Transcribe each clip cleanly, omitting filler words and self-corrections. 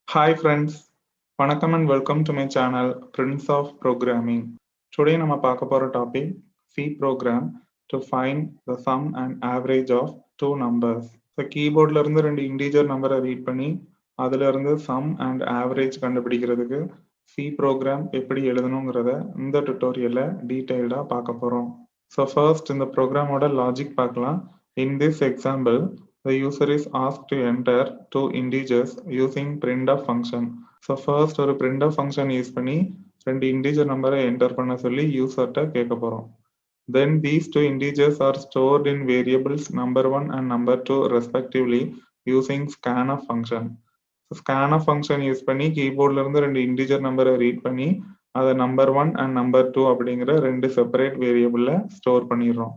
Hi friends, வணக்கம் and welcome to my channel Prince of Programming. Today நம்ம பார்க்க போற topic C program to find the sum and average of two numbers. So keyboardல இருந்து ரெண்டு integer நம்பரை read பண்ணி அதுல இருந்து sum and average கண்டுபிடிக்கிறதுக்கு C program எப்படி எழுதணுங்கிறத இந்த tutorialல டீடைல்டா பார்க்க போறோம். So first இந்த ப்ரோக்ராமோட லாஜிக் பார்க்கலாம். In this example, the user is asked to enter two integers using printf function. So first ஒரு printf function யூஸ் பண்ணி ரெண்டு integer நம்பரை enter பண்ண சொல்லி யூசர்ட்ட கேட்க போறோம். Then these two integers are stored in variables number 1 and number 2 respectively using scanf function. So scanf function use பண்ணி கீபோர்ட்ல இருந்து ரெண்டு integer நம்பரை ரீட் பண்ணி அதை number 1 and number 2 அப்படிங்கிற ரெண்டு செப்பரேட் வேரியபிள்ல ஸ்டோர் பண்ணிடுறோம்.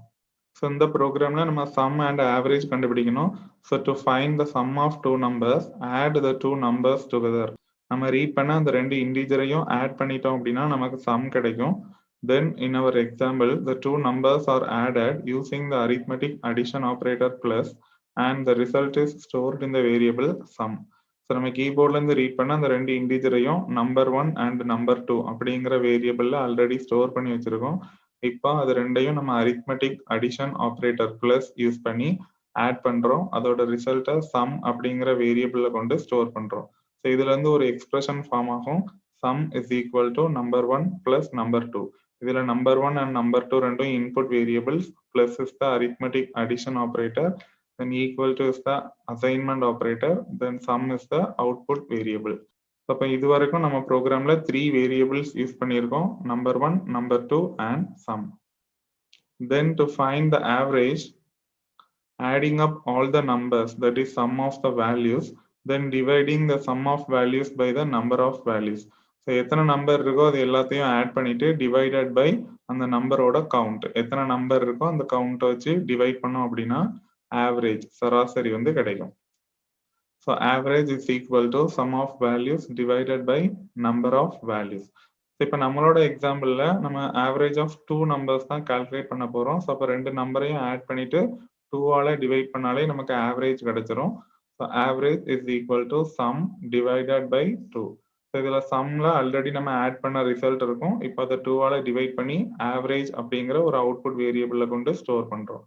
So இந்த ப்ரோக்ராம்ல நம்ம sum and average கண்டுபிடிக்கணும். So to find the sum of two numbers, add the two numbers together. நம்ம ரீட் பண்ண அந்த ரெண்டு இன்டிஜரையும் ஆட் பண்ணிட்டோம் அப்படின்னா நமக்கு sum கிடைக்கும். Then in our example, the two numbers are added using the arithmetic addition operator plus and the result is stored in the variable sum. So நம்ம கீபோர்ட்ல இருந்து ரீட் பண்ண அந்த ரெண்டு இன்டிஜரையும் நம்பர் 1 அண்ட் நம்பர் 2 அப்படிங்கிற வேரியபிள்ல ஆல்ரெடி ஸ்டோர் பண்ணி வச்சிருக்கோம். இப்போ அது ரெண்டையும் நம்ம arithmetic addition operator plus use பண்ணி ஆட் பண்றோம். அதோட ரிசல்ட்டை சம் அப்படிங்கிற வேரியபிள்ல கொண்டு ஸ்டோர் பண்றோம். ஸோ இதுல இருந்து ஒரு எக்ஸ்பிரஷன் ஃபார்ம் ஆகும். Some is equal to number 1 plus number 2. இதுல நம்பர் 1 அண்ட் நம்பர் 2 ரெண்டும் input variables, plus is the arithmetic addition operator, then equal to is the assignment operator, then sum is the output variable. அப்போ இது வரைக்கும் நம்ம ப்ரோக்ராம்ல 3 variables use பண்ணியிருக்கோம். Number 1, number 2 and sum. Then to find the average, adding up all the numbers, that is sum of the values, then dividing the sum of values by the number of values. So எத்தனை number இருக்கோ அது எல்லாத்தையும் add பண்ணிட்டு divided by அந்த நம்பரோட count. எத்தனை number இருக்கோ அந்த கவுண்ட்டை வச்சு டிவைட் பண்ணோம் அப்படின்னா ஆவரேஜ் சராசரி வந்து கிடைக்கும். So average is equal to sum of values divided by number of values. இப்போ நம்மளோட எக்ஸாம்பிள்ல நம்ம ஆவரேஜ் ஆஃப் 2 நம்பர்ஸ் தான் கால்குலேட் பண்ண போறோம். ஸோ அப்போ ரெண்டு நம்பரையும் ஆட் பண்ணிட்டு 2ஆல டிவைட் பண்ணாலே நமக்கு ஆவரேஜ் கிடைச்சிரும். So average is equal to sum divided by 2. So இதுல சம்ல ஆல்ரெடி நம்ம ஆட் பண்ண ரிசல்ட் இருக்கும். இப்போ அதை 2ஆல டிவைட் பண்ணி ஆவரேஜ் அப்படிங்கிற ஒரு அவுட்புட் வேரியபிள்ல கொண்டு ஸ்டோர் பண்றோம்.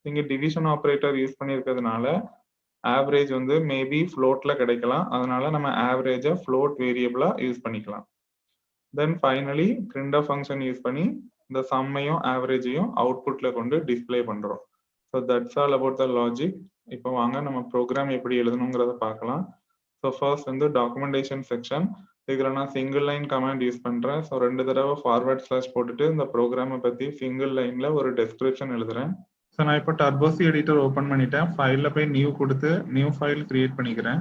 இங்க டிவிஷன் ஆப்ரேட்டர் யூஸ் பண்ணியிருக்கிறதுனால ஆவரேஜ் வந்து மேபி ஃப்ளோட்ல கிடைக்கலாம். அதனால நம்ம ஆவரேஜை ஃப்ளோட் வேரியபிளா யூஸ் பண்ணிக்கலாம். Then finally printf function use பண்ணி இந்த சம்மையும் ஆவரேஜையும் அவுட்புட்ல கொண்டு டிஸ்பிளே பண்றோம். So that's all about the logic. இப்போ வாங்க நம்ம ப்ரோக்ராம் எப்படி எழுதணுங்கிறத பார்க்கலாம். ஸோ ஃபர்ஸ்ட் வந்து டாக்குமெண்டேஷன் செக்ஷன். இதில் நான் சிங்கிள் லைன் கமாண்ட் யூஸ் பண்றேன். ஸோ 2 தடவை ஃபார்வர்ட் ஸ்லாஷ் போட்டுட்டு இந்த ப்ரோக்ராமை பத்தி சிங்கிள் லைன்ல ஒரு டெஸ்கிரிப்ஷன் எழுதுறேன். ஸோ நான் இப்போ டர்போசி எடிட்டர் ஓப்பன் பண்ணிட்டேன். ஃபைலில் போய் நியூ கொடுத்து நியூ ஃபைல் கிரியேட் பண்ணிக்கிறேன்.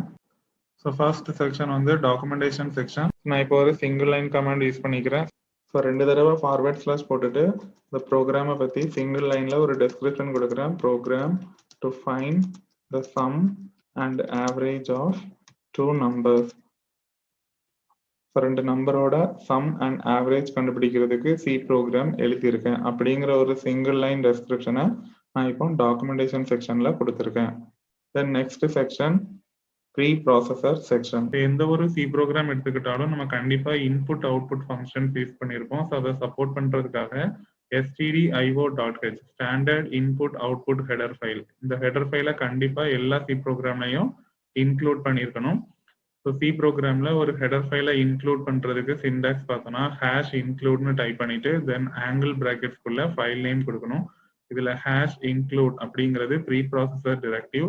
ஸோ ஃபர்ஸ்ட் செக்ஷன் வந்து டாக்குமெண்டேஷன் செக்ஷன். நான் இப்போ ஒரு சிங்கிள் லைன் கமாண்ட் யூஸ் பண்ணிக்கிறேன். ஸோ 2 தடவை ஃபார்வர்ட் ஸ்லாஷ் போட்டுட்டு இந்த ப்ரோக்ராமை பற்றி சிங்கிள் லைன்ல ஒரு டெஸ்கிரிப்ஷன் கொடுக்குறேன். Program to find the sum and average of 2 numbers. So 2 நம்பரோட சம் அண்ட் ஆவரேஜ் கண்டுபிடிக்கிறதுக்கு சி ப்ரோக்ராம் எழுதியிருக்கேன் அப்படிங்கிற ஒரு சிங்கிள் லைன் டெஸ்கிரிப்ஷனை நான் இப்போ டாக்குமெண்டேஷன் செக்ஷன்ல கொடுத்துருக்கேன். Then next section preprocessor section. எந்த ஒரு சி ப்ரோக்ராம் எடுத்துக்கிட்டாலும் நம்ம கண்டிப்பா இன்புட் அவுட்புட் ஃபங்க்ஷன் யூஸ் பண்ணியிருப்போம். ஸோ அதை சப்போர்ட் பண்றதுக்காக stdio.h standard input output header file. இந்த ஹெடர் ஃபைலை கண்டிப்பா எல்லா சி ப்ரோக்ராம்லையும் இன்க்ளூட் பண்ணியிருக்கணும். ஸோ சி ப்ரோக்ராம்ல ஒரு ஹெடர் ஃபைலை இன்க்ளூட் பண்றதுக்கு சின்டாக்ஸ் பார்த்தோம்னா ஹேஷ் இன்க்ளூட்னு டைப் பண்ணிட்டு தென் ஆங்கிள் பிராக்கெட்ஸ்குள்ள ஃபைல் நேம் கொடுக்கணும். இதுல ஹேஷ் இன்க்ளூட் அப்படிங்கிறது preprocessor directive.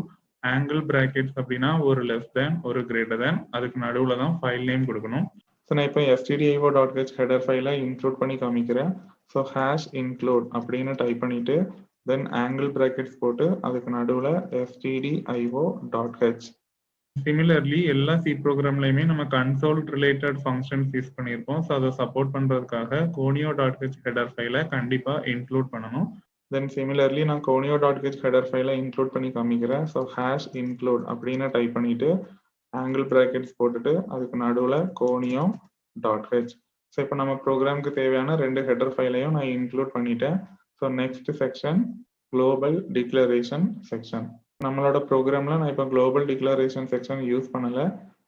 Angle brackets அப்படின்னா ஒரு லெஸ் தேன் ஒரு கிரேட்டர் தேன், அதுக்கு நடுவுல தான் ஃபைல் நேம் கொடுக்கணும். ஸோ நான் இப்போ stdio.h ஹெடர் ஃபைலை இன்க்ளூட் பண்ணி காமிக்கிறேன். ஸோ ஹேஷ் இன்க்ளூட் அப்படின்னு டைப் பண்ணிட்டு தென் ஆங்கிள் பிராக்கெட்ஸ் போட்டு அதுக்கு நடுவுல stdio.h. சிமிலர்லி எல்லா சி ப்ரோக்ராம்லையுமே நம்ம கன்சோல் ரிலேட்டட் ஃபங்க்ஷன்ஸ் யூஸ் பண்ணியிருப்போம். ஸோ அதை சப்போர்ட் பண்றதுக்காக conio.h ஹெடர் ஃபைலை கண்டிப்பா இன்க்ளூட் பண்ணணும். தென் சிமிலர்லி நான் conio.h ஹெடர் ஃபைலை இன்க்ளூட் பண்ணி காமிக்கிறேன். ஸோ ஹேஷ் இன்க்ளூட் அப்படின்னு டைப் பண்ணிட்டு ஆங்கிள் பிராக்கெட்ஸ் போட்டுட்டு அதுக்கு நடுவில் conio.h. ஸோ இப்போ நம்ம ப்ரோக்ராமுக்கு தேவையான 2 ஹெடர் ஃபைலையும் நான் இன்க்ளூட் பண்ணிட்டேன். So next section global declaration section. நம்மளோட ப்ரோக்ராம்ல நான் இப்போ குளோபல் டிக்ளரேஷன் செக்ஷன் யூஸ் பண்ணல.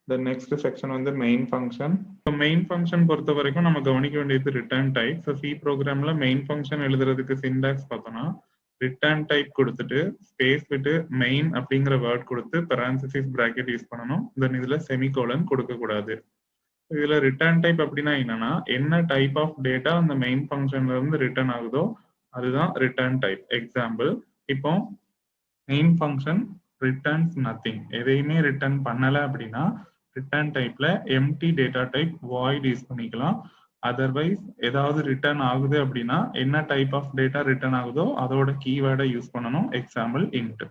The next section வந்து மெயின் ஃபங்க்ஷன். மெயின் ஃபங்க்ஷன் பொறுத்த வரைக்கும் நம்ம கவனிக்க வேண்டியது ரிட்டர்ன் டைப். ஸோ சி ப்ரோக்ராம்ல மெயின் ஃபங்க்ஷன் எழுதுறதுக்கு சின்டாக்ஸ் பார்த்தோம்னா ரிட்டர்ன் டைப் கொடுத்துட்டு ஸ்பேஸ் விட்டு மெயின் அப்படிங்கிற வேர்ட் கொடுத்து parenthesis bracket யூஸ் பண்ணணும். தென் இதுல செமிகோலன் கொடுக்க கூடாது. இதுல ரிட்டர்ன் டைப் அப்படின்னா என்னன்னா என்ன டைப் ஆஃப் டேட்டா அந்த மெயின் ஃபங்க்ஷன்ல இருந்து ரிட்டர்ன் ஆகுதோ அதுதான் ரிட்டர்ன் டைப். எக்ஸாம்பிள், இப்போ மெயின் ஃபங்க்ஷன் ரிட்டர்ன்ஸ் நத்திங், எதையுமே ரிட்டர்ன் பண்ணல அப்படின்னா ரிட்டர்ன் டைப்ல empty data type void use பண்ணிக்கலாம். அதர்வைஸ் ஏதாவது ரிட்டர்ன் ஆகுது அப்படின்னா என்ன டைப் ஆஃப் டேட்டா ரிட்டர்ன் ஆகுதோ அதோட கீவேர்டை யூஸ் பண்ணணும். Example int.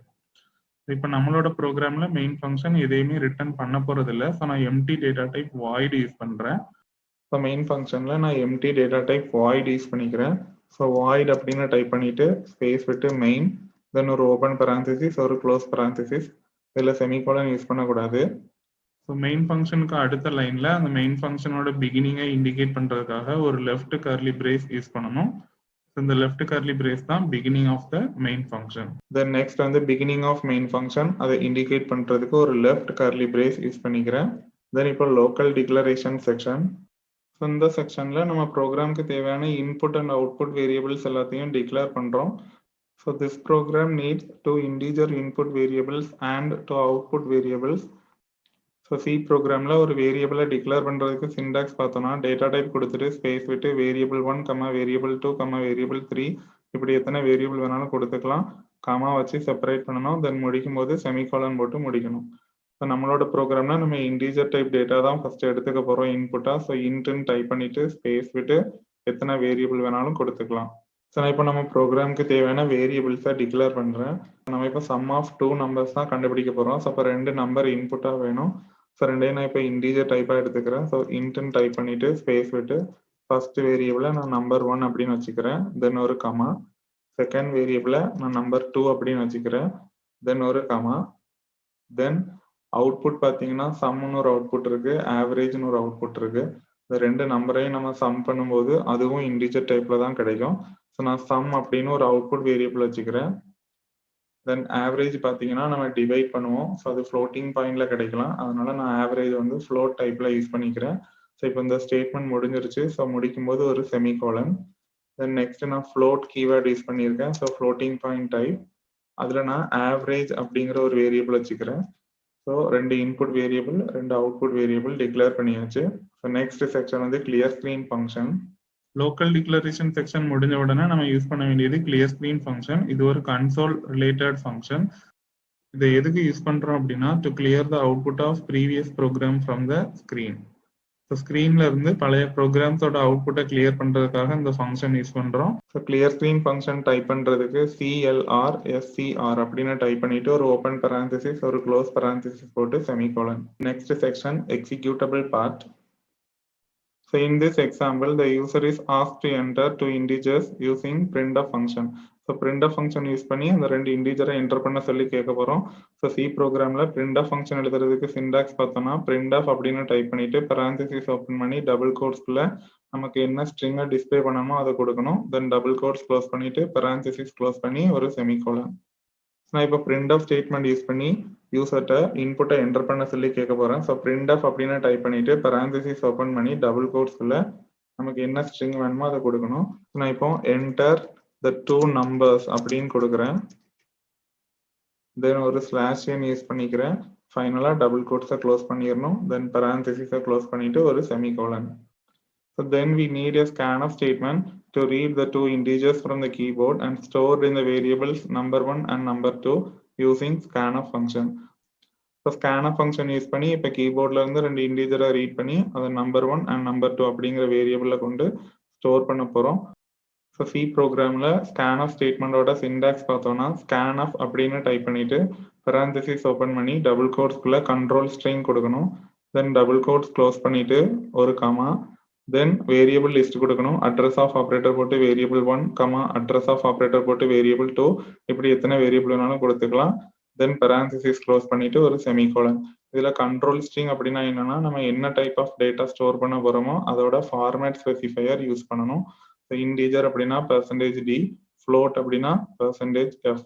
இப்போ நம்மளோட ப்ரோக்ராம்ல மெயின் ஃபங்க்ஷன் எதையுமே ரிட்டர்ன் பண்ண போறது இல்லை. ஸோ நான் empty data type void use பண்றேன். ஸோ மெயின் ஃபங்க்ஷன்ல நான் empty data type void use பண்ணிக்கிறேன். ஸோ வாய்ட் அப்படின்னு டைப் பண்ணிட்டு ஸ்பேஸ் விட்டு மெயின், தென் ஒரு ஓப்பன் parenthesis ஒரு க்ளோஸ் parenthesis, இதில் செமிகோலன் யூஸ் பண்ணக்கூடாது. ஸோ மெயின் ஃபங்க்ஷனுக்கு அடுத்த லைன்ல அந்த மெயின் ஃபங்க்ஷனோட பிகினிங்கை இண்டிகேட் பண்றதுக்காக ஒரு லெஃப்ட் கர்லி பிரேஸ் யூஸ் பண்ணணும். இந்த லெஃப்ட் கர்லி பிரேஸ் தான் beginning of the main function. Then next வந்து பிகினிங் ஆஃப் மெயின் ஃபங்க்ஷன் அதை இண்டிகேட் பண்றதுக்கு ஒரு லெஃப்ட் கர்லி பிரேஸ் யூஸ் பண்ணிக்கிறேன். தென் இப்போ லோக்கல் டிக்ளரேஷன் செக்ஷன். ஸோ இந்த செக்ஷன்ல நம்ம ப்ரோக்ராம்க்கு தேவையான இன்புட் அண்ட் அவுட்புட் வேரியபிள்ஸ் எல்லாத்தையும் டிக்ளேர் பண்றோம். So this program needs 2 integer input variables and 2 output variables. So C ப்ரோக்ராமில் ஒரு வேரியபிளை டிக்ளேர் பண்ணுறதுக்கு சின்டாக்ஸ் பார்த்தோன்னா டேட்டா டைப் கொடுத்துட்டு ஸ்பேஸ் விட்டு வேரியபிள் 1, வேரியபிள் 2, வேரியபிள் 3 இப்படி எத்தனை வேரியபிள் வேணாலும் கொடுத்துக்கலாம். கமா வச்சு செப்பரேட் பண்ணணும். தென் முடிக்கும் போது செமிகாலன் போட்டு முடிக்கணும். ஸோ நம்மளோட ப்ரோக்ராம்ல நம்ம இன்டீஜர் டைப் டேட்டா தான் ஃபர்ஸ்ட் எடுத்துக்க போகிறோம் இன்புட்டா. ஸோ இன்ட்னு டைப் பண்ணிட்டு ஸ்பேஸ் விட்டு எத்தனை வேரியபிள் வேணாலும் கொடுத்துக்கலாம். ஸோ நான் இப்போ நம்ம ப்ரோக்ராமுக்கு தேவையான வேரியபிள்ஸை டிக்ளேர் பண்ணுறேன். நம்ம இப்போ சம் ஆஃப் 2 நம்பர்ஸ் தான் கண்டுபிடிக்க போகிறோம். ஸோ அப்போ 2 நம்பர் இன்புட்டாக வேணும். ஸோ ரெண்டையும் நான் இப்போ இன்டீஜர் டைப்பாக எடுத்துக்கிறேன். ஸோ இன்ட்னு டைப் பண்ணிட்டு ஸ்பேஸ் விட்டு ஃபர்ஸ்ட் வேரியபிளை நான் நம்பர் 1 அப்படின்னு வச்சுக்கிறேன். தென் ஒரு கமா. செகண்ட் வேரியபிளை நான் நம்பர் 2 அப்படின்னு வச்சுக்கிறேன். தென் ஒரு கமா. தென் அவுட்புட் பார்த்தீங்கன்னா சம்னு ஒரு அவுட்புட் இருக்கு, ஆவரேஜ்னு ஒரு அவுட்புட் இருக்கு. இந்த 2 நம்பரையும் நம்ம சம் பண்ணும்போது அதுவும் இன்டீஜர் டைப்ல தான் கிடைக்கும். ஸோ நான் சம் அப்படின்னு ஒரு அவுட்புட் வேரியபிள் வச்சுக்கிறேன். தென் ஆவரேஜ் பார்த்தீங்கன்னா நம்ம டிவைட் பண்ணுவோம். ஸோ அது ஃப்ளோட்டிங் பாயிண்ட்ல கிடைக்கலாம். அதனால நான் ஆவரேஜ் வந்து ஃப்ளோட் டைப்ல யூஸ் பண்ணிக்கிறேன். ஸோ இப்போ இந்த ஸ்டேட்மெண்ட் முடிஞ்சிருச்சு. ஸோ முடிக்கும் போது ஒரு செமிகோலன். தென் நெக்ஸ்ட் நான் ஃப்ளோட் கீவேர்ட் யூஸ் பண்ணியிருக்கேன். So floating point type. அதில் நான் ஆவரேஜ் அப்படிங்கிற ஒரு வேரியபிள் வச்சுக்கிறேன். So 2 input variable 2 output variable declare பண்ணியாச்சு. ஸோ நெக்ஸ்ட் செக்ஷன் வந்து clear screen function. Local declaration section முடிஞ்ச உடனே நம்ம யூஸ் பண்ண வேண்டியது கிளியர் ஸ்கிரீன் ஃபங்க்ஷன். இது ஒரு கன்சோல் ரிலேட்டட் ஃபங்க்ஷன். இதை எதுக்கு யூஸ் பண்றோம் அப்படின்னா to clear the output of previous program from the screen. So ஸ்கிரீன்ல இருந்து பழைய ப்ரோக்ராம்ஸோட அவுட்புட்டை கிளியர் பண்றதுக்காக இந்த ஃபங்க்ஷன் யூஸ் பண்றோம். So clear screen function type பண்றதுக்கு CLR SCR அப்படின்னு டைப் பண்ணிட்டு ஒரு ஓப்பன் parenthesis ஒரு க்ளோஸ் parenthesis போட்டு semicolon. Next section executable part. So in this example, the user is asked to enter 2 integers using printf function. So printf function use பண்ணி அந்த 2 இன்டிஜரை enter பண்ண சொல்லி கேட்க போறோம். ஸோ சி ப்ரோக்ராம்ல printf function எழுதுறதுக்கு சின்டாக்ஸ் பார்த்தோம்னா printf அப்படின்னு டைப் பண்ணிட்டு parenthesis ஓப்பன் பண்ணி டபுள் கோட்ஸ்குள்ள நமக்கு என்ன ஸ்ட்ரிங்கை டிஸ்பிளே பண்ணணுமோ அதை கொடுக்கணும். தென் டபுள் கோட்ஸ் க்ளோஸ் பண்ணிட்டு parenthesis க்ளோஸ் பண்ணி ஒரு செமிகோலன். நான் இப்போ printf ஸ்டேட்மெண்ட் யூஸ் பண்ணி யூசர்ட்ட இன்புட்டை என்டர் பண்ண சொல்லி கேட்க போறேன். ஸோ printf அப்படின்னு டைப் பண்ணிட்டு parenthesis ஓப்பன் பண்ணி டபுள் கோட்ஸ்குள்ள நமக்கு என்ன ஸ்ட்ரிங் வேணுமோ அதை கொடுக்கணும். நான் இப்போ என்டர் த 2 நம்பர்ஸ் அப்படின்னு கொடுக்குறேன். தென் ஒரு /n யூஸ் பண்ணிக்கிறேன். ஃபைனலா டபுள் கோட்ஸை க்ளோஸ் பண்ணிடணும். தென் parenthesis க்ளோஸ் பண்ணிட்டு ஒரு semicolon. So then we need a scanf statement to read the 2 integers from the keyboard and stored in the variables number 1 and number 2 using scanf function. So scanf function use பண்ணி இப்போ கீபோர்ட்ல இருந்து 2 இன்டிஜரை read பண்ணி அதை number 1 and number 2 அப்படிங்கிற வேரியபிள்ல கொண்டு store பண்ண போறோம். So C ப்ரோக்ராம்ல scanf ஸ்டேட்மெண்டோட சின்டாக்ஸ் பார்த்தோம்னா scanf அப்படின்னு டைப் பண்ணிட்டு parenthesis ஓப்பன் பண்ணி டபுள் கோட்ஸ்குள்ள கண்ட்ரோல் ஸ்ட்ரிங் கொடுக்கணும். தென் டபுள் கோட்ஸ் க்ளோஸ் பண்ணிட்டு ஒரு கமா. தென் வேரியபிள் லிஸ்ட் கொடுக்கணும். அட்ரஸ் ஆஃப் ஆப்ரேட்டர் போட்டு வேரியபிள் 1, அட்ரஸ் ஆஃப் ஆப்ரேட்டர் போட்டு வேரியபிள் 2 இப்படி எத்தனை வேரியபிள் வேணாலும் கொடுத்துக்கலாம். தென் parenthesis க்ளோஸ் பண்ணிட்டு ஒரு செமிகோலன். இதுல கண்ட்ரோல் ஸ்ட்ரிங் அப்படின்னா என்னன்னா நம்ம என்ன டைப் ஆஃப் டேட்டா ஸ்டோர் பண்ண போறோமோ அதோட ஃபார்மேட் ஸ்பெசிஃபையர் யூஸ் பண்ணணும். இன்டிஜர் அப்படின்னா %d, ஃப்ளோட் அப்படின்னா %f.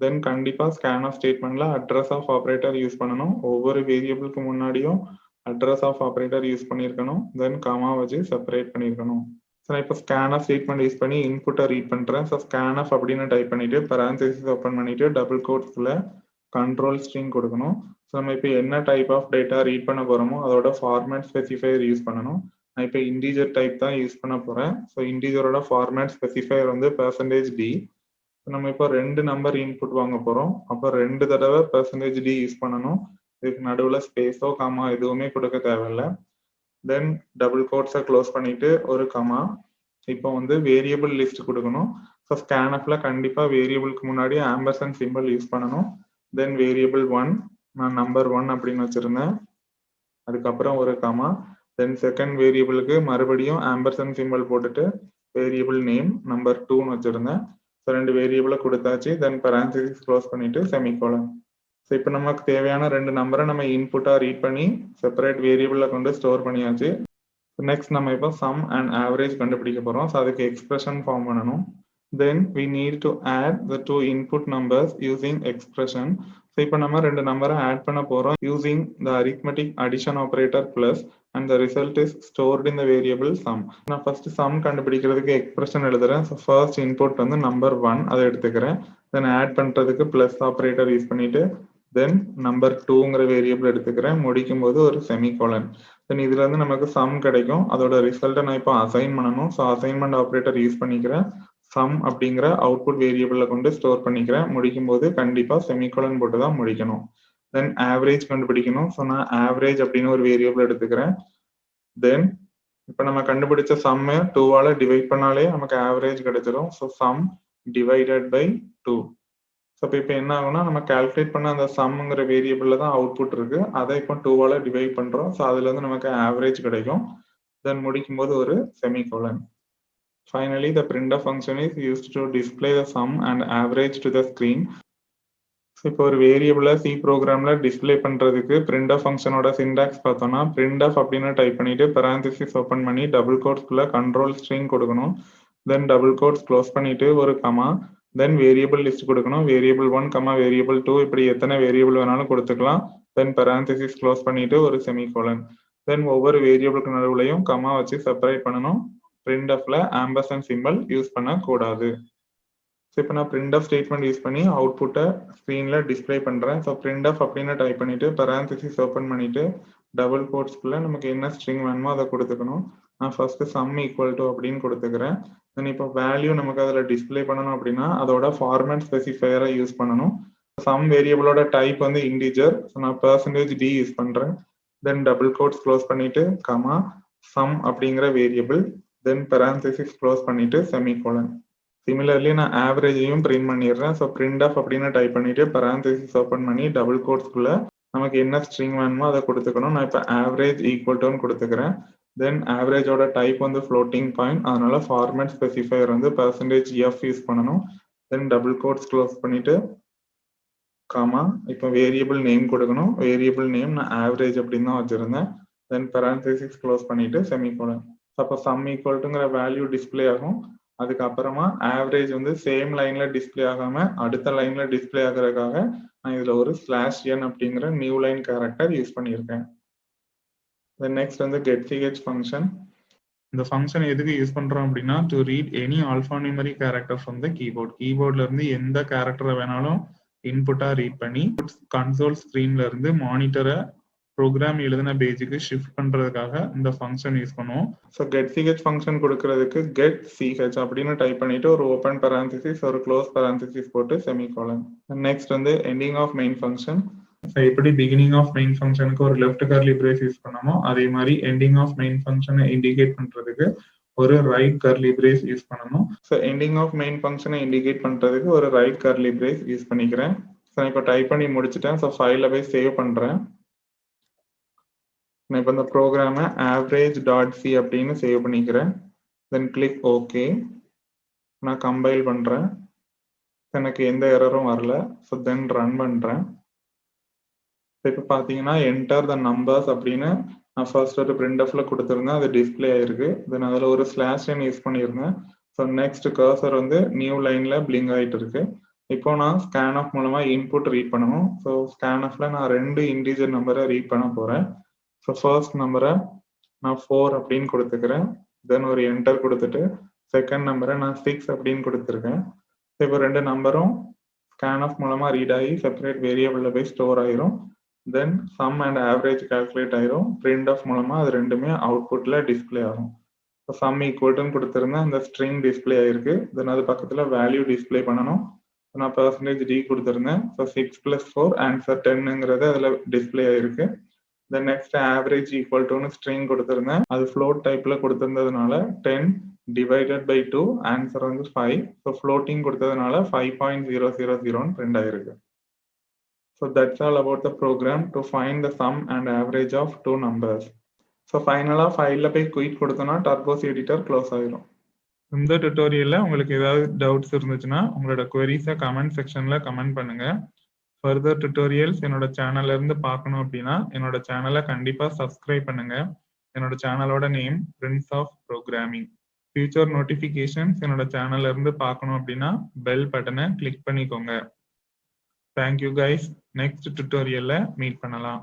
தென் கண்டிப்பாக ஸ்கேன் ஆஃப் ஸ்டேட்மெண்ட்டில் அட்ரஸ் ஆஃப் ஆப்ரேட்டர் யூஸ் பண்ணணும். ஒவ்வொரு வேரியபிளுக்கு முன்னாடியும் அட்ரஸ் ஆஃப் ஆப்ரேட்டர் யூஸ் பண்ணியிருக்கணும். தென் கமா வச்சு செப்பரேட் பண்ணியிருக்கணும். ஸோ நான் இப்போ ஸ்கேன்ஆஃப் ஸ்டேட்மெண்ட் யூஸ் பண்ணி இன்புட்டை ரீட் பண்ணுறேன். ஸோ ஸ்கேன்ஆஃப் அப்படின்னு டைப் பண்ணிவிட்டு பேரான்தீசிஸ் ஓப்பன் பண்ணிவிட்டு டபுள் கோட்ஸ்குள்ள கண்ட்ரோல் ஸ்ட்ரிங் கொடுக்கணும். ஸோ நம்ம இப்போ என்ன டைப் ஆஃப் டேட்டா ரீட் பண்ண போகிறோமோ அதோட ஃபார்மேட் ஸ்பெசிஃபையர் யூஸ் பண்ணணும். நான் இப்போ இன்டீஜர் டைப் தான் யூஸ் பண்ண போகிறேன். ஸோ இன்டீஜரோட ஃபார்மேட் ஸ்பெசிஃபையர் வந்து %d. ஸோ நம்ம இப்போ 2 நம்பர் இன்புட் வாங்க போகிறோம். அப்போ 2 தடவை %d யூஸ் பண்ணணும். இதுக்கு நடுவில் ஸ்பேஸோ காமா எதுவுமே கொடுக்க தேவையில்லை. தென் டபுள் கோட்ஸை க்ளோஸ் பண்ணிட்டு ஒரு கமா. இப்போ வந்து வேரியபிள் லிஸ்ட் கொடுக்கணும். ஸோ ஸ்கேன்ஆஃப்ல கண்டிப்பாக வேரியபிளுக்கு முன்னாடி ஆம்பர்சன்ட் சிம்பிள் யூஸ் பண்ணணும். தென் வேரியபிள் 1 நான் நம்பர் 1 அப்படின்னு வச்சிருந்தேன். அதுக்கப்புறம் ஒரு கமா. தென் செகண்ட் வேரியபிளுக்கு மறுபடியும் ஆம்பர்சன்ட் சிம்பிள் போட்டுட்டு வேரியபிள் நேம் நம்பர் 2ன்னு வச்சிருந்தேன். ஸோ 2 வேரியபிளை கொடுத்தாச்சு. தென் பேரான்தீசிஸ் க்ளோஸ் பண்ணிட்டு செமிகோலன். ஸோ இப்போ நமக்கு தேவையான 2 நம்பரை நம்ம இன்புட்டாக ரீட் பண்ணி செப்பரேட் வேரியபிளில் கொண்டு ஸ்டோர் பண்ணியாச்சு. நெக்ஸ்ட் நம்ம இப்போ சம் அண்ட் ஆவரேஜ் கண்டுபிடிக்க போகிறோம். ஸோ அதுக்கு எக்ஸ்பிரஷன் ஃபார்ம் பண்ணணும். Then we need to add the 2 input numbers using expression. So இப்போ நம்ம 2 நம்பரை ஆட் பண்ண போகிறோம் using the arithmetic addition operator plus and the result is stored in the variable sum. நான் ஃபர்ஸ்ட் சம் கண்டுபிடிக்கிறதுக்கு expression எழுதுறேன். So first input வந்து number 1 அதை எடுத்துக்கிறேன். தென் ஆட் பண்ணுறதுக்கு பிளஸ் ஆப்ரேட்டர் யூஸ் பண்ணிட்டு தென் நம்பர் 2ங்கிற வேரியபிள் எடுத்துக்கிறேன். முடிக்கும் போது ஒரு செமிகோலன். தென் இதுல இருந்து நமக்கு சம் கிடைக்கும். அதோட ரிசல்ட்டை நான் இப்போ அசைன் பண்ணணும். ஸோ அசைன்மெண்ட் ஆப்ரேட்டர் யூஸ் பண்ணிக்கிறேன். சம் அப்படிங்கிற அவுட்புட் வேரியபிள்ல கொண்டு ஸ்டோர் பண்ணிக்கிறேன். முடிக்கும் போது கண்டிப்பா செமிகோலன் போட்டு தான் முடிக்கணும். தென் ஆவரேஜ் கண்டுபிடிக்கணும். ஸோ நான் ஆவரேஜ் அப்படின்னு ஒரு வேரியபிள் எடுத்துக்கிறேன். தென் இப்போ நம்ம கண்டுபிடிச்ச சம்மை 2ஆல டிவைட் பண்ணாலே நமக்கு ஆவரேஜ் கிடைச்சிடும். So sum divided by 2. So இப்போ என்ன ஆகும்னா நம்ம கால்குலேட் பண்ண அந்த சம்ங்கிற வேரியபிள்ல தான் அவுட்புட் இருக்கு. அதை இப்போ 2ஆல டிவைட் பண்றோம். ஸோ அதுல இருந்து நமக்கு ஆவரேஜ் கிடைக்கும். தென் முடிக்கும் போது ஒரு semicolon. Finally, the printf function is used to display the sum and average to the screen. இப்போ ஒரு வேரியபிளை சி ப்ரோக்ராம்ல டிஸ்பிளே பண்றதுக்கு printf ஃபங்க்ஷனோட சிண்டாக்ஸ் பார்த்தோம்னா printf அப்படின்னு டைப் பண்ணிட்டு parenthesis ஓப்பன் பண்ணி டபுள் கோட்ஸ்குள்ள கண்ட்ரோல் ஸ்ட்ரிங் கொடுக்கணும். தென் டபுள் கோட்ஸ் க்ளோஸ் பண்ணிட்டு ஒரு கமா. தென் வேரியபிள் லிஸ்ட் கொடுக்கணும். வேரியபிள் 1 கமா வேரியபிள் 2 இப்படி எத்தனை வேரியபிள் வேணாலும் கொடுத்துக்கலாம். தென் parenthesis க்ளோஸ் பண்ணிட்டு ஒரு செமிகோலன். தென் ஒவ்வொரு வேரியபிளுக்கு நடுவுலையும் கமா வச்சு செப்பரேட் பண்ணணும். printfல ஆம்பர்சன்ட் சிம்பிள் யூஸ் பண்ணக்கூடாது. ஸோ இப்போ நான் printf ஸ்டேட்மெண்ட் யூஸ் பண்ணி அவுட்புட்டை ஸ்க்ரீனில் டிஸ்பிளே பண்ணுறேன். ஸோ printf அப்படின்னு டைப் பண்ணிட்டு parenthesis ஓப்பன் பண்ணிட்டு டபுள் கோட்ஸ்குள்ள நமக்கு என்ன ஸ்ட்ரிங் வேணுமோ அதை கொடுத்துக்கணும். நான் ஃபர்ஸ்ட் சம் ஈக்குவல் டு அப்படின்னு கொடுத்துக்கிறேன். தென் இப்போ வேல்யூ நமக்கு அதில் டிஸ்பிளே பண்ணணும் அப்படின்னா அதோட ஃபார்மேட் ஸ்பெசிஃபையரை யூஸ் பண்ணணும். சம் வேரியபிளோட டைப் வந்து இன்டிஜர். ஸோ நான் %d யூஸ் பண்ணுறேன். தென் டபுள் கோட்ஸ் க்ளோஸ் பண்ணிட்டு கமா சம் அப்படிங்கிற வேரியபிள். தென் parenthesis க்ளோஸ் பண்ணிட்டு செமிகோலன். சிமிலர்லி நான் ஆவரேஜையும் பிரிண்ட் பண்ணிடுறேன். ஸோ printf அப்படின்னு டைப் பண்ணிட்டு parenthesis ஓப்பன் பண்ணி டபுள் கோட்ஸ்குள்ள நமக்கு என்ன ஸ்ட்ரிங் வேணுமோ அதை கொடுத்துக்கணும். நான் இப்போ ஆவரேஜ் ஈக்குவல் டுன்னு கொடுத்துக்கிறேன். தென் ஆவரேஜோட டைப் வந்து ஃப்ளோட்டிங் பாயிண்ட். அதனால ஃபார்மேட் ஸ்பெசிஃபையர் வந்து %f யூஸ் பண்ணணும். தென் டபுள் கோட்ஸ் க்ளோஸ் பண்ணிட்டு காமா. இப்போ வேரியபிள் நேம் கொடுக்கணும். வேரியபிள் நேம் நான் ஆவரேஜ் அப்படின்னு தான் வச்சிருந்தேன். தென் parenthesis க்ளோஸ் பண்ணிட்டு செமிகோலன். அப்போ சம் ஈக்குவல் டுங்கிற வேல்யூ டிஸ்பிளே ஆகும். அதுக்கப்புறமா ஆவரேஜ் வந்து சேம் லைன்ல டிஸ்பிளே ஆகாம அடுத்த லைன்ல டிஸ்பிளே ஆகிறதுக்காக நான் இதுல ஒரு /n அப்படிங்கிற நியூ லைன் கேரக்டர் யூஸ் பண்ணியிருக்கேன். நெக்ஸ்ட் வந்து getch ஃபங்க்ஷன். இந்த ஃபங்க்ஷன் எதுக்கு யூஸ் பண்றோம் அப்படின்னா to read any alphanumeric character from the keyboard. கீபோர்ட்ல இருந்து எந்த கேரக்டரை வேணாலும் இன்புட்டா ரீட் பண்ணி கன்சோல் ஸ்கிரீன்ல இருந்து மானிட்டரை ப்ரோக்ராம் எழுதின பேஜுக்கு ஷிஃப்ட் பண்றதுக்காக இந்த ஃபங்க்ஷன் யூஸ் பண்ணுவோம். ஸோ getch ஃபங்க்ஷன் கொடுக்கறதுக்கு getch அப்படின்னு டைப் பண்ணிட்டு ஒரு ஓப்பன் parenthesis ஒரு க்ளோஸ் parenthesis போட்டு செமிகோலன். நெக்ஸ்ட் வந்து எண்டிங் ஆஃப் மெயின் ஃபங்க்ஷன். எப்படி பிகினிங் ஆஃப் மெயின் ஃபங்க்ஷனுக்கு ஒரு லெஃப்ட் கர்லி பிரேஸ் யூஸ் பண்ணோமோ அதே மாதிரி எண்டிங் ஆஃப் மெயின் ஃபங்க்ஷனை இண்டிகேட் பண்றதுக்கு ஒரு ரைட் கர்லி பிரேஸ் யூஸ் பண்ணணும். ஸோ எண்டிங் ஆஃப் மெயின் ஃபங்க்ஷனை இண்டிகேட் பண்றதுக்கு ஒரு ரைட் கர்லி பிரேஸ் யூஸ் பண்ணிக்கிறேன். ஸோ இப்போ டைப் பண்ணி முடிச்சுட்டேன். ஸோ ஃபைலை போய் சேவ் பண்றேன். நான் இப்போ இந்த ப்ரோக்ராமை average.c அப்படின்னு சேவ் பண்ணிக்கிறேன். தென் கிளிக் ஓகே. நான் கம்பைல் பண்றேன். எனக்கு எந்த எரரும் வரல. ஸோ தென் ரன் பண்றேன். இப்போ பார்த்தீங்கன்னா என்டர் த நம்பர்ஸ் அப்படின்னு நான் ஃபர்ஸ்ட் ஒரு printfல கொடுத்துருந்தேன். அது டிஸ்பிளே ஆயிருக்கு. தென் அதில் ஒரு /n யூஸ் பண்ணியிருந்தேன். ஸோ நெக்ஸ்ட் கர்சர் வந்து நியூ லைன்ல பிளிங்க் ஆயிட்டு இருக்கு. இப்போ நான் ஸ்கேன்ஆஃப் மூலமா இன்புட் ரீட் பண்ணணும். ஸோ ஸ்கேன்ஆஃப்ல நான் 2 இன்டிஜர் நம்பரை ரீட் பண்ண போறேன். ஸோ ஃபர்ஸ்ட் நம்பரை நான் 4 அப்படின்னு கொடுத்துக்கிறேன். தென் ஒரு என்டர் கொடுத்துட்டு செகண்ட் நம்பரை நான் 6 அப்படின்னு கொடுத்துருக்கேன். இப்போ 2 நம்பரும் ஸ்கேன்ஆஃப் மூலமா ரீட் ஆகி செப்பரேட் வேரியபிள்ல போய் ஸ்டோர் ஆயிரும். Then some and average calculate ஆயிரும். பிரிண்ட் ஆஃப் மூலமா அது ரெண்டுமே அவுட்புட்ல டிஸ்பிளே ஆகும். ஸோ சம் ஈக்குவல்ட்டுன்னு கொடுத்துருந்தேன், அந்த ஸ்ட்ரிங் டிஸ்பிளே ஆயிருக்கு. தென் அது பக்கத்துல வேல்யூ டிஸ்பிளே பண்ணணும். நான் % d கொடுத்துருந்தேன். ஸோ 6 + 4 ஆன்சர் 10ங்கிறது அதில் டிஸ்பிளே ஆயிருக்கு. தென் நெக்ஸ்ட் ஆவரேஜ் ஈக்குவல் டுன்னு ஸ்ட்ரிங் கொடுத்துருந்தேன். அது ஃப்ளோட் டைப்ல கொடுத்துருந்ததுனால 10 divided by 2 ஆன்சர் வந்து 5. ஸோ ஃப்ளோட்டிங் கொடுத்ததுனால 5.000ன்னு பிரிண்ட் ஆயிருக்கு. So that's all about the program to find the sum and average of two numbers. So finally ஃபைல்ல போய் குயிட் கொடுத்தோம்னா டர்போஸ் எடிட்டர் க்ளோஸ் ஆயிரும். இந்த டுட்டோரியல்ல உங்களுக்கு ஏதாவது டவுட்ஸ் இருந்துச்சுன்னா உங்களோட queries-அ கமெண்ட் செக்ஷன்ல கமெண்ட் பண்ணுங்க. ஃபர்தர் டுட்டோரியல்ஸ் என்னோட சேனல்ல இருந்து பார்க்கணும் அப்படின்னா என்னோட சேனலை கண்டிப்பா சப்ஸ்கிரைப் பண்ணுங்க. என்னோட சேனலோட name prince of programming. Future notifications என்னோட சேனல்ல இருந்து பார்க்கணும் அப்படின்னா பெல் பட்டனை கிளிக் பண்ணிக்கோங்க. Thank you guys. Next tutorial meet பண்ணலாம்.